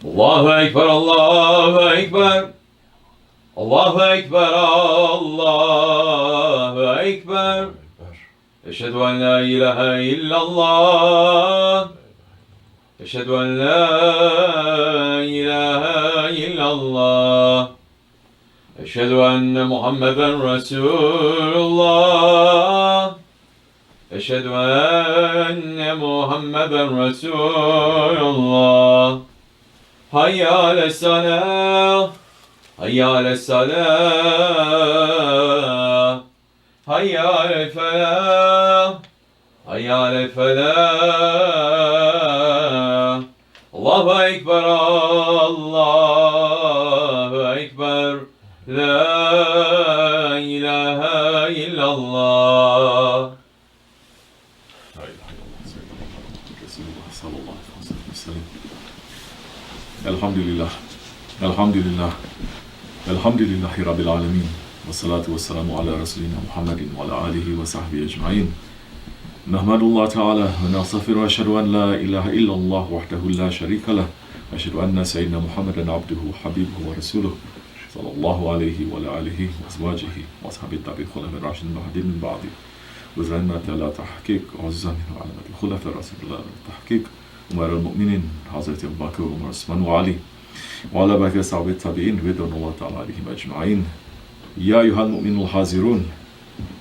Allahu Ekber, Allahu Ekber. Allahu Ekber, Allahu Ekber. Eşhedü en la ilahe illallah. Eşhedü en la ilahe illallah. Eşhedü enne Muhammeden Resulullah. Eşhedü enne Muhammeden Resulullah. Hayya ale's-salah. Hayya ale's-salah. Hayya alel-felah. Hayya alel-felah. Allahu Ekber, Allahu Ekber. La ilahe illallah. La ilahe illallah. Resulullah sallallahu aleyhi ve sellem. Elhamdülillah. Elhamdülillah. Elhamdülillahi Rabbil alemin. Ve salatu ve selamu ala Resulina Muhammedin ve ala alihi ve sahbihi ecmain. Nahmadullah Teala ve nastağfiru ve eşhedü en la ilahe illallah vahdehu la şerike leh ve eşhedü enne seyyidina Muhammeden abduhu habibuhu ve resuluhu sallallahu aleyhi ve ala alihi ve azvacihi ve ashabi tabi'in khulafa'ir raşidin mahdin min ba'di ve zannata la tahkik azizan ve alametul khulafa rasulullah tahkik umarul mu'minin Hazreti Ebubekir, Ömer, Osman ve Ali ve ala bakir sahabi tabi'in ve donullah Teala aleyhim ecmain. Ya eyyuhel mu'minul hazirun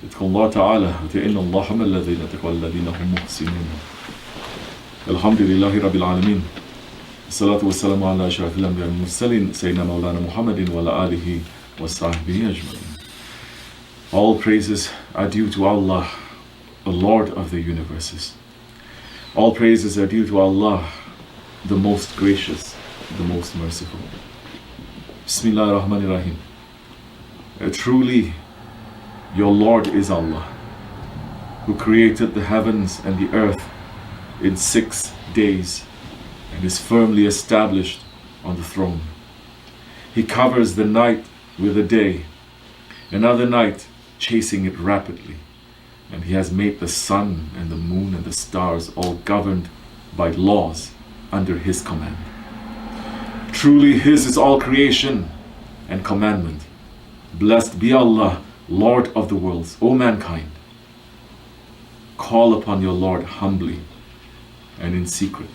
İtkullah Teala ve te'innallaha mellezine tekvellezine hum muhsinun. Elhamdülillahi Rabbil alemin. Salatu ve selamu ala eşrafil enbiya ve murselin Seyyidina Mevlana Muhammedin ve ala alihi ve sahbihi ecmain. All praises are due to Allah, the Lord of the universes. All praises are due to Allah, the most gracious, the most merciful. Bismillahirrahmanirrahim. Truly, your Lord is Allah, who created the heavens and the earth in 6 days and is firmly established on the throne. He covers the night with the day, another night chasing it rapidly, and He has made the sun and the moon and the stars all governed by laws under His command. Truly His is all creation and commandment. Blessed be Allah, Lord of the worlds, O mankind. Call upon your Lord humbly and in secret.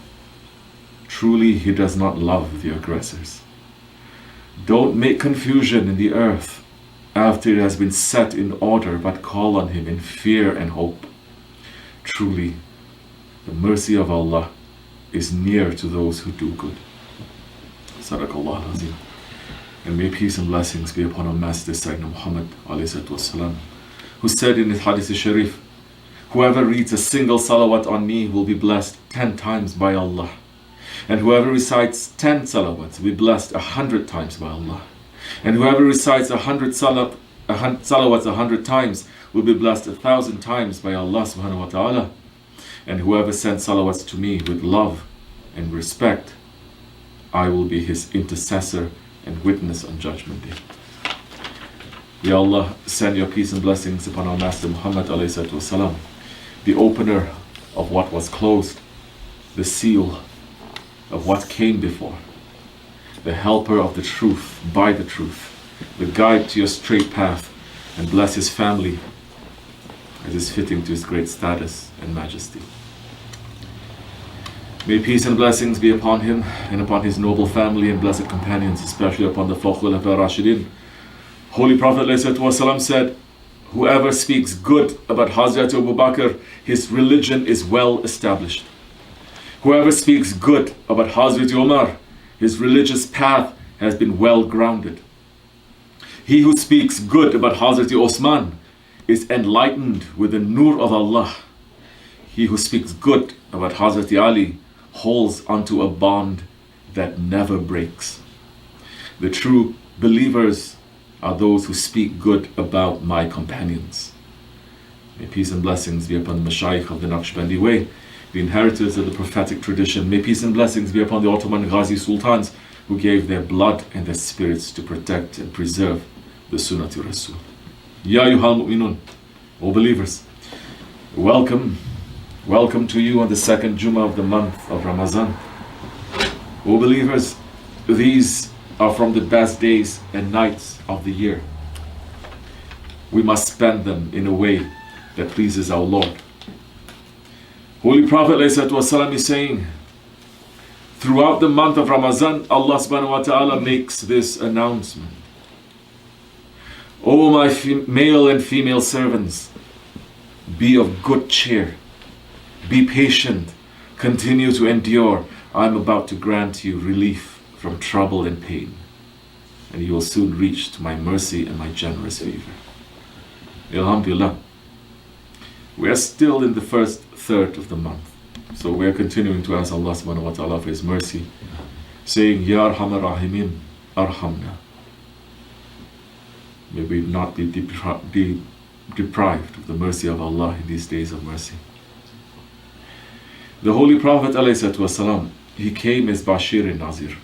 Truly He does not love the aggressors. Don't make confusion in the earth after it has been set in order, but call on Him in fear and hope. Truly, the mercy of Allah is near to those who do good. Sadaqallah al-Azim. And may peace and blessings be upon our Master Sayyidina Muhammad والسلام, who said in his Hadith Sharif, whoever reads a single salawat on me will be blessed 10 times by Allah. And whoever recites 10 salawats will be blessed 100 times by Allah. And whoever recites 100 salawats 100 times will be blessed 1,000 times by Allah subhanahu wa ta'ala. And whoever sends salawats to me with love and respect, I will be his intercessor and witness on Judgment Day. Ya Allah, send your peace and blessings upon our Master Muhammad والسلام, the opener of what was closed, the seal of what came before, the helper of the truth by the truth, the guide to your straight path, and bless his family as is fitting to his great status and majesty. May peace and blessings be upon him and upon his noble family and blessed companions, especially upon the four Khulafa Rashidin. Holy Prophet ﷺ said, whoever speaks good about Hazrat Abu Bakr, his religion is well established. Whoever speaks good about Hazrat Umar, his religious path has been well grounded. He who speaks good about Hazrat Osman is enlightened with the nur of Allah. He who speaks good about Hazrat Ali holds onto a bond that never breaks. The true believers are those who speak good about my companions. May peace and blessings be upon the Shaykh of the Naksibendi way, the inheritors of the prophetic tradition. May peace and blessings be upon the Ottoman Ghazi Sultans who gave their blood and their spirits to protect and preserve the Sunnati Rasul. Ya ayyuhal mu'minun, O believers, welcome to you on the second Jumma of the month of Ramazan. O believers, these are from the best days and nights of the year. We must spend them in a way that pleases our Lord. Holy Prophet ﷺ is saying, throughout the month of Ramazan, Allah subhanahu wa ta'ala makes this announcement. O my male and female servants, be of good cheer, be patient, continue to endure. I am about to grant you relief from trouble and pain, and you will soon reach to my mercy and my generous favor. Alhamdulillah. We are still in the first third of the month, so we are continuing to ask Allah subhanahu wa ta'ala for His mercy, saying, Ya Arhamar Rahimin, Arhamna. May we not be deprived of the mercy of Allah in these days of mercy. The Holy Prophet ﷺ, he came as Bashir and Nazir.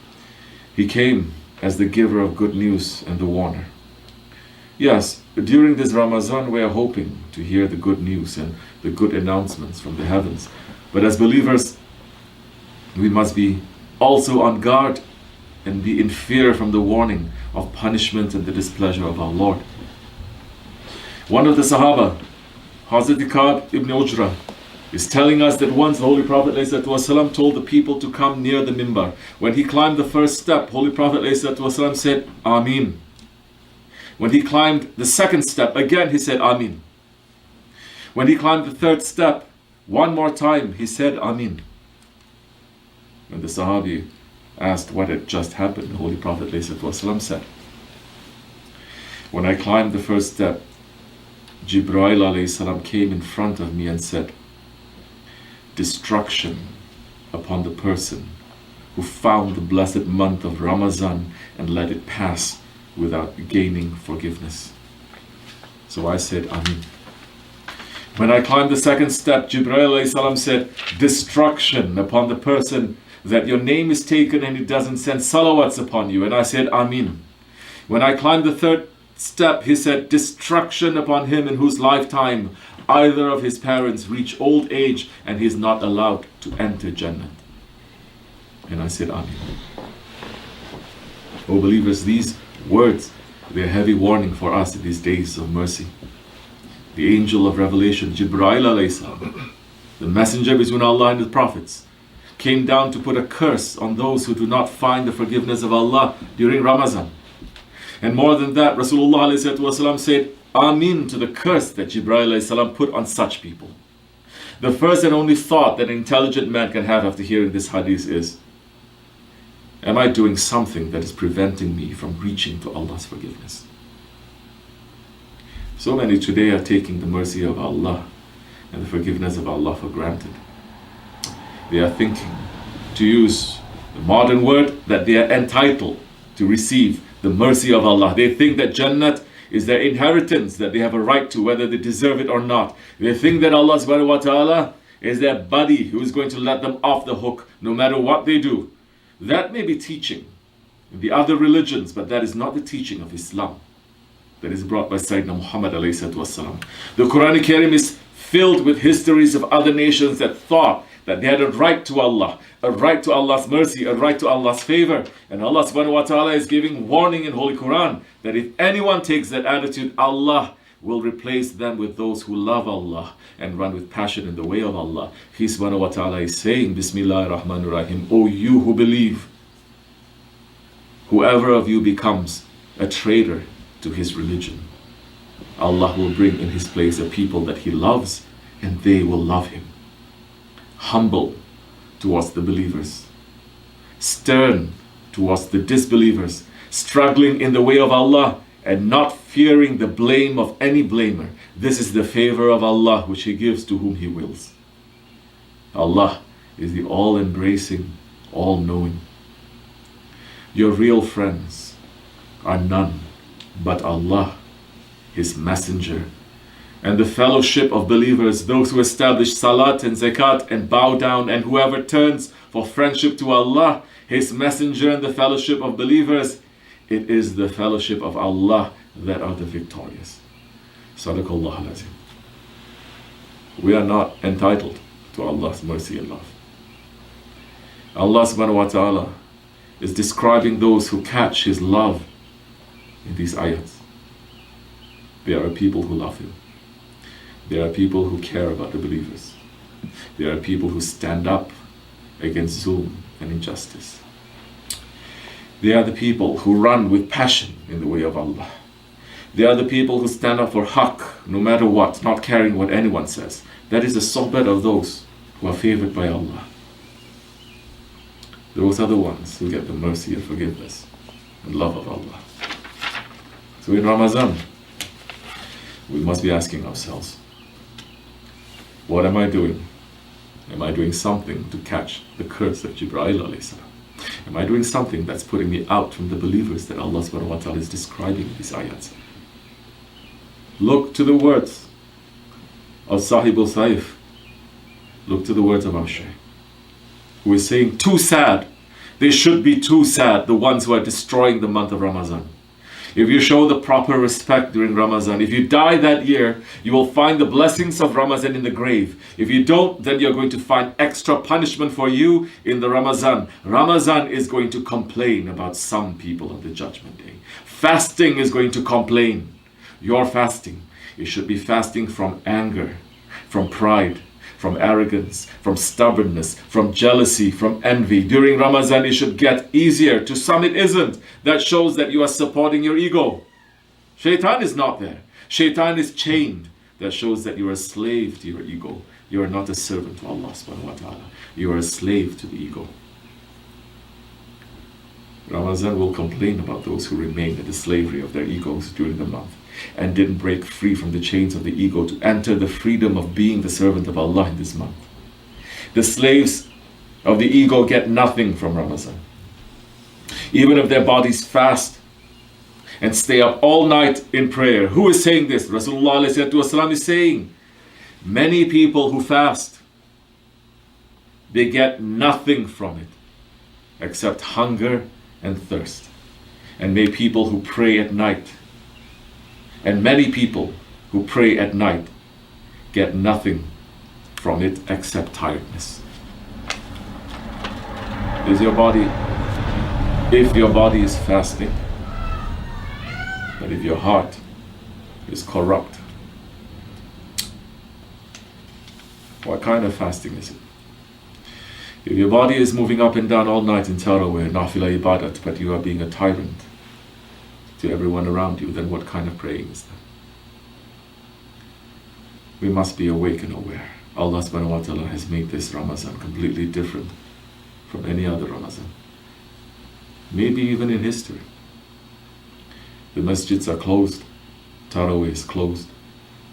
He came as the giver of good news and the warner. Yes, during this Ramazan we are hoping to hear the good news and the good announcements from the heavens. But as believers, we must be also on guard and be in fear from the warning of punishment and the displeasure of our Lord. One of the Sahaba, Hazrat Ka'b ibn Ujra, is telling us that once the Holy Prophet ﷺ told the people to come near the mimbar. When he climbed the first step, Holy Prophet ﷺ said, Ameen. When he climbed the second step, again he said, Ameen. When he climbed the third step, one more time, he said, Ameen. When the Sahabi asked what had just happened, the Holy Prophet ﷺ said, when I climbed the first step, Jibreel ﷺ came in front of me and said, destruction upon the person who found the blessed month of Ramazan and let it pass without gaining forgiveness. So I said, Ameen. When I climbed the second step, Jibreel ﷺ said, destruction upon the person that your name is taken and he doesn't send salawats upon you. And I said, Ameen. When I climbed the third step, he said, destruction upon him in whose lifetime either of his parents reach old age and he is not allowed to enter Jannah. And I said, Ameen. O believers, these words, they are heavy warning for us in these days of mercy. The angel of revelation, Jibreel alayhi salam, the messenger between Allah and the prophets, came down to put a curse on those who do not find the forgiveness of Allah during Ramazan. And more than that, Rasulullah ﷺ said, Ameen to the curse that Jibreel ﷺ put on such people. The first and only thought that an intelligent man can have after hearing this hadith is, am I doing something that is preventing me from reaching to Allah's forgiveness? So many today are taking the mercy of Allah and the forgiveness of Allah for granted. They are thinking, to use the modern word, that they are entitled to receive the mercy of Allah. They think that Jannah is their inheritance, that they have a right to, whether they deserve it or not. They think that Allah subhanahu wa ta'ala is their buddy who is going to let them off the hook no matter what they do. That may be teaching in the other religions, but that is not the teaching of Islam that is brought by Sayyidina Muhammad alayhi salatu wasalam. The Quran Karim is filled with histories of other nations that thought that they had a right to Allah, a right to Allah's mercy, a right to Allah's favor. And Allah subhanahu wa ta'ala is giving warning in Holy Quran that if anyone takes that attitude, Allah will replace them with those who love Allah and run with passion in the way of Allah. He subhanahu wa ta'ala is saying, Bismillahir Rahmanir Rahim, O you who believe, whoever of you becomes a traitor to his religion, Allah will bring in his place a people that he loves and they will love him. Humble towards the believers, stern towards the disbelievers, struggling in the way of Allah and not fearing the blame of any blamer. This is the favor of Allah which He gives to whom He wills. Allah is the all-embracing, all-knowing. Your real friends are none but Allah, His messenger, and the fellowship of believers, those who establish salat and zakat and bow down, and whoever turns for friendship to Allah, His messenger, and the fellowship of believers, it is the fellowship of Allah that are the victorious. Sadaqallahu al-Azim. We are not entitled to Allah's mercy and love. Allah subhanahu wa ta'ala is describing those who catch His love in these ayats. There are people who love Him. There are people who care about the believers. There are people who stand up against zulm and injustice. They are the people who run with passion in the way of Allah. They are the people who stand up for haqq, no matter what, not caring what anyone says. That is the sohbet of those who are favored by Allah. Those are the ones who get the mercy and forgiveness and love of Allah. So in Ramazan, we must be asking ourselves, what am I doing? Am I doing something to catch the curse of Jibreel alayhi salam? Am I doing something that's putting me out from the believers that Allah subhanahu wa ta'ala is describing in these ayats? Look to the words of SahibulSaif. Look to the words of our Shaykh, who is saying, too sad. They should be too sad, the ones who are destroying the month of Ramazan. If you show the proper respect during Ramazan, if you die that year, you will find the blessings of Ramazan in the grave. If you don't, then you're going to find extra punishment for you in the Ramazan. Ramazan is going to complain about some people on the Judgment Day. Fasting is going to complain. Your fasting, it should be fasting from anger, from pride, from arrogance, from stubbornness, from jealousy, from envy. During Ramazan, it should get easier. To some it isn't. That shows that you are supporting your ego. Shaitan is not there. Shaitan is chained. That shows that you are a slave to your ego. You are not a servant to Allah subhanahu wa ta'ala. You are a slave to the ego. Ramazan will complain about those who remain in the slavery of their egos during the month and didn't break free from the chains of the ego to enter the freedom of being the servant of Allah in this month. The slaves of the ego get nothing from Ramazan. Even if their bodies fast and stay up all night in prayer. Who is saying this? Rasulullah ﷺ is saying, many people who fast, they get nothing from it except hunger and thirst. And may people who pray at night, and many people who pray at night, get nothing from it except tiredness. Is your body, if your body is fasting, but if your heart is corrupt, what kind of fasting is it? If your body is moving up and down all night in Taraweeh, Nafila Ibadat, but you are being a tyrant to everyone around you, then what kind of praying is that? We must be awake and aware. Allah subhanahu wa ta'ala has made this Ramazan completely different from any other Ramazan. Maybe even in history. The masjids are closed. Taraweeh is closed.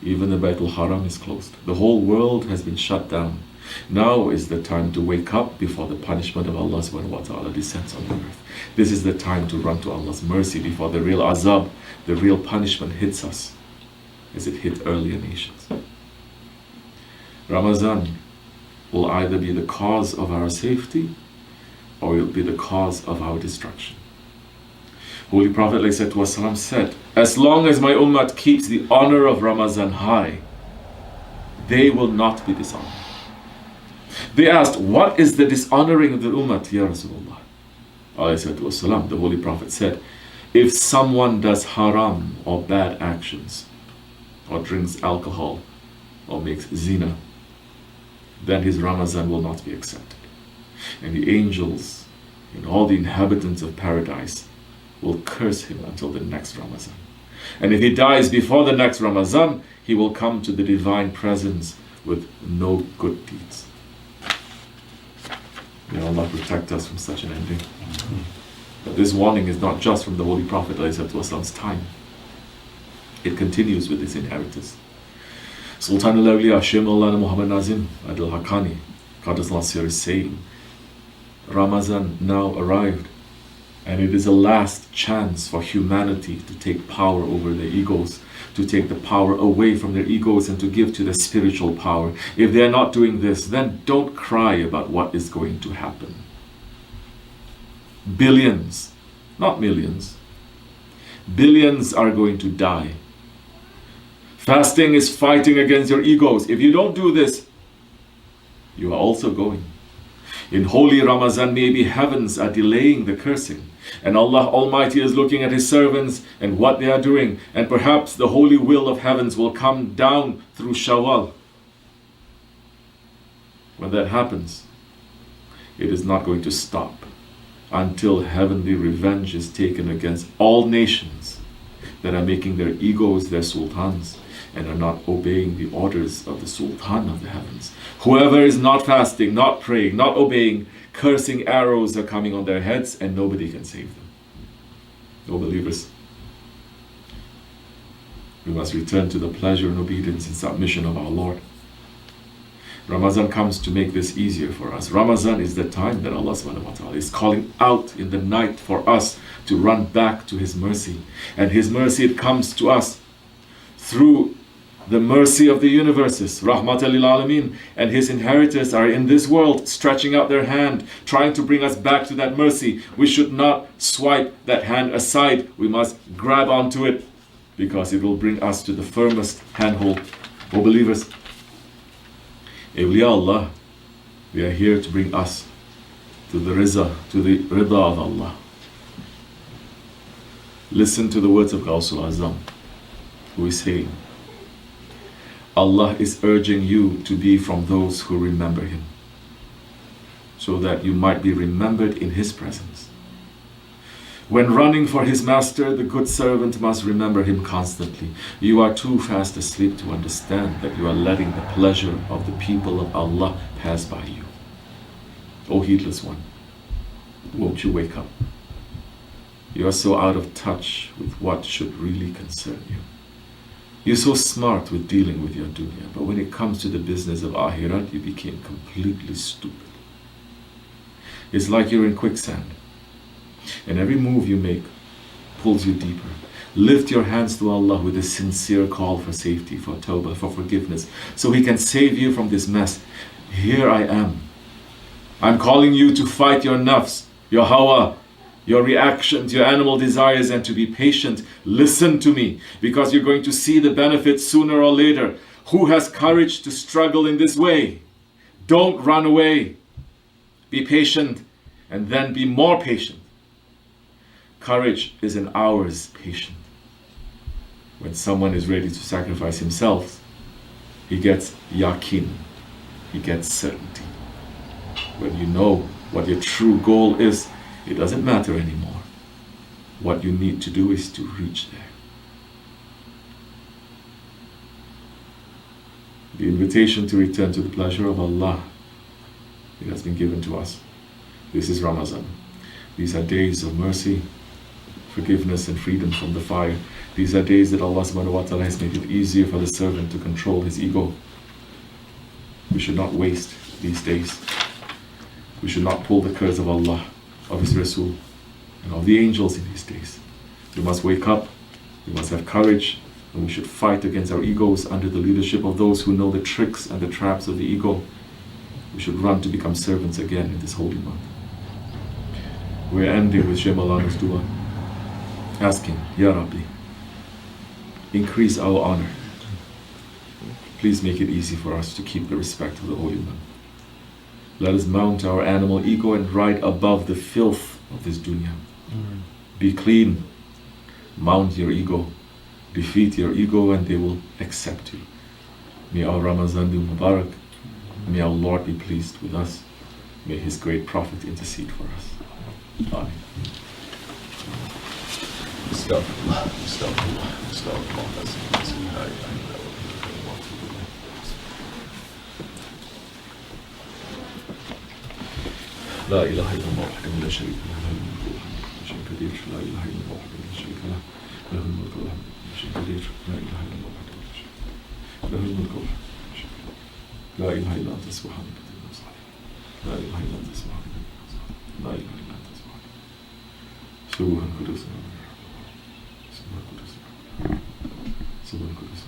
Even the Baytul Haram is closed. The whole world has been shut down. Now is the time to wake up before the punishment of Allah subhanahu wa ta'ala descends on the earth. This is the time to run to Allah's mercy before the real azab, the real punishment hits us as it hit earlier nations. Ramazan will either be the cause of our safety or it will be the cause of our destruction. Holy Prophet ﷺ said, as long as my ummah keeps the honor of Ramazan high, they will not be dishonored. They asked, what is the dishonoring of the ummah, Ya Rasulullah? The Holy Prophet said, if someone does haram or bad actions, or drinks alcohol, or makes zina, then his Ramazan will not be accepted. And the angels and all the inhabitants of paradise will curse him until the next Ramazan. And if he dies before the next Ramazan, he will come to the divine presence with no good deeds. May Allah protect us from such an ending. But this warning is not just from the Holy Prophet ﷺ's time. It continues with his inheritors. Sultan al-Awliya Shaykh Muhammad Nazim Adil Hakkani, Qaddas is saying, Ramazan now arrived, and it is a last chance for humanity to take power over their egos, to take the power away from their egos and to give to the spiritual power. If they are not doing this, then don't cry about what is going to happen. Billions, not millions, billions are going to die. Fasting is fighting against your egos. If you don't do this, you are also going. In holy Ramazan, maybe heavens are delaying the cursing, and Allah Almighty is looking at His servants and what they are doing, and perhaps the holy will of heavens will come down through Shawwal. When that happens, it is not going to stop until heavenly revenge is taken against all nations that are making their egos their sultans and are not obeying the orders of the Sultan of the heavens. Whoever is not fasting, not praying, not obeying, cursing arrows are coming on their heads and nobody can save them. O believers, we must return to the pleasure and obedience and submission of our Lord. Ramazan comes to make this easier for us. Ramazan is the time that Allah subhanahu wa ta'ala is calling out in the night for us to run back to His mercy. And His mercy, it comes to us through the mercy of the universes, Rahmatan lil Alameen, and His inheritors are in this world, stretching out their hand, trying to bring us back to that mercy. We should not swipe that hand aside. We must grab onto it, because it will bring us to the firmest handhold. O believers, Awliya Allah, we are here to bring us to the Rida of Allah. Listen to the words of Ghawsul Azam, who is saying, Allah is urging you to be from those who remember Him, so that you might be remembered in His presence. When running for His master, the good servant must remember Him constantly. You are too fast asleep to understand that you are letting the pleasure of the people of Allah pass by you. O heedless one, won't you wake up? You are so out of touch with what should really concern you. You're so smart with dealing with your dunya, but when it comes to the business of Akhirat, you became completely stupid. It's like you're in quicksand, and every move you make pulls you deeper. Lift your hands to Allah with a sincere call for safety, for tawbah, for forgiveness, so He can save you from this mess. Here I am. I'm calling you to fight your nafs, your hawa, your reactions, your animal desires, and to be patient. Listen to me, because you're going to see the benefits sooner or later. Who has courage to struggle in this way? Don't run away. Be patient, and then be more patient. Courage is an hour's patient. When someone is ready to sacrifice himself, he gets yaqeen, he gets certainty. When you know what your true goal is, it doesn't matter anymore. What you need to do is to reach there. The invitation to return to the pleasure of Allah, it has been given to us. This is Ramazan. These are days of mercy, forgiveness, and freedom from the fire. These are days that Allah subhanahu wa ta'ala has made it easier for the servant to control his ego. We should not waste these days. We should not pull the curse of Allah, of His Rasul, and of the angels in these days. We must wake up, we must have courage, and we should fight against our egos under the leadership of those who know the tricks and the traps of the ego. We should run to become servants again in this holy month. We're ending with Shaykh Maulana's dua, asking, Ya Rabbi, increase our honor. Please make it easy for us to keep the respect of the holy month. Let us mount our animal ego and ride above the filth of this dunya. Be clean, mount your ego, defeat your ego, and they will accept you. May our Ramazan be Mubarak. May our Lord be pleased with us. May His great Prophet intercede for us. Amen. Astaghfirullah, astaghfirullah, astaghfirullah. لا إله إلا الله وحده لا شريك له له الملك والحمد لله شيء قدير لا إله إلا الله وحده لا شريك له له الملك والحمد لله شيء قدير لا إله إلا الله وحده لا شريك له له الملك والحمد لله شيء قدير لا إله إلا أنت سبحانك إني كنت لا إله إلا أنت سبحانك لا إله إلا أنت سبحانك سبحان قدوس سبحان قدوس سبحان قدوس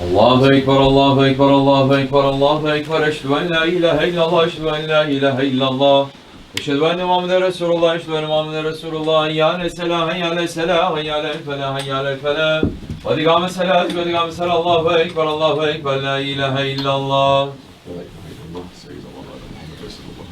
Allahu Ekber, Allahu Ekber, Allahu Ekber, Allahu Ekber. Eşhedü en la ilahe illallah, eşhedü en la ilahe illallah. Eşhedü enne Muhammeden Resulullah, eşhedü enne Muhammeden Resulullah. Hayyâle selah, hayyâle selah, hayyâle felah, hayyâle felah. Ve digame salat ve digame salat. Allahu Ekber, Allahu Ekber, la ilahe illallah. Allah says Allah, Muhammad Rasulullah.